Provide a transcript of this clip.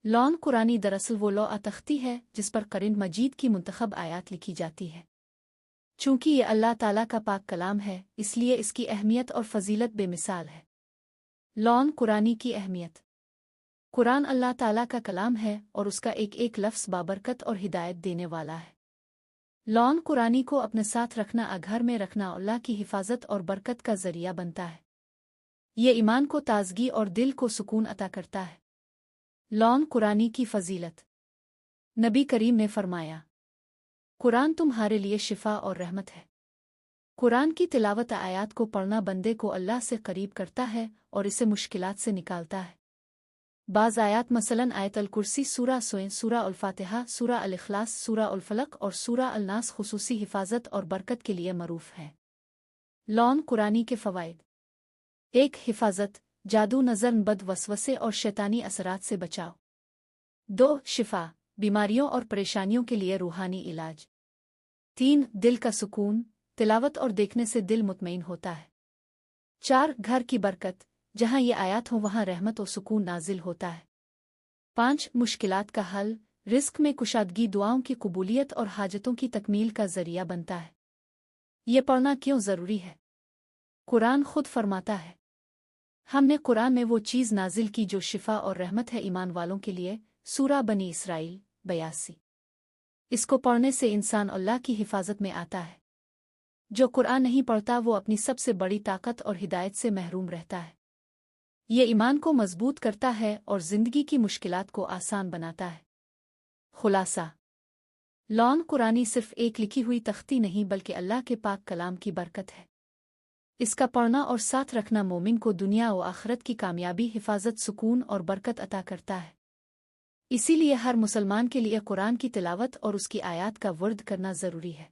Lawn कुरानी दरअसल वो लौ तख्ती है जिस पर कुरान मजीद की मुंतखब आयात लिखी जाती है। चूँकि ये अल्लाह ताला का पाक कलाम है, इसलिए इसकी अहमियत और फजीलत बेमिसाल है। लॉन कुरानी की अहमियत। कुरान अल्लाह ताला का कलाम है और उसका एक एक लफ्ज़ बाबरकत और हिदायत देने वाला है। लॉन कुरानी को अपने साथ रखना, घर में रखना अल्लाह की हिफाजत और बरकत का ज़रिया बनता है। ये ईमान को ताजगी और दिल को सुकून अता करता है। लॉन कुरानी की फजीलत। नबी करीम ने फरमाया, कुरान तुम्हारे लिए शिफा और रहमत है। कुरान की तिलावत आयात को पढ़ना बंदे को अल्लाह से करीब करता है और इसे मुश्किलात से निकालता है। बाज़ आयात मसलन आयत अल कुर्सी, सूरा सोए, सूरा अल फातिहा, सूरा अल इखलास, सूरा अल फलक और सूरा अल नास खुसूसी हिफाजत और बरकत के लिए मरूफ हैं। लॉन कुरानी के फ़वाइद। 1. हिफाजत, जादू, नज़र, बद वसवसे और शैतानी असरात से बचाव। 2. शिफा, बीमारियों और परेशानियों के लिए रूहानी इलाज। 3. दिल का सुकून, तिलावत और देखने से दिल मुतमईन होता है। 4. घर की बरकत, जहाँ ये आयात हो वहाँ रहमत और सुकून नाजिल होता है। 5. मुश्किलात का हल, रिस्क में कुशादगी, दुआओं की कबूलियत और हाजतों की तकमील का जरिया बनता है। ये पढ़ना क्यों ज़रूरी है? कुरान खुद फरमाता है, हमने कुरान में वो चीज़ नाजिल की जो शिफा और रहमत है ईमान वालों के लिए। सूरा बनी इसराइल 82। इसको पढ़ने से इंसान अल्लाह की हिफाजत में आता है। जो कुरान नहीं पढ़ता वो अपनी सबसे बड़ी ताकत और हिदायत से महरूम रहता है। ये ईमान को मजबूत करता है और ज़िंदगी की मुश्किलात को आसान बनाता है। खुलासा। लॉन कुरानी सिर्फ एक लिखी हुई तख्ती नहीं बल्कि अल्लाह के पाक कलाम की बरकत है। इसका पढ़ना और साथ रखना मोमिन को दुनिया और आखिरत की कामयाबी, हिफाजत, सुकून और बरकत अता करता है। इसीलिए हर मुसलमान के लिए कुरान की तिलावत और उसकी आयात का वर्द करना ज़रूरी है।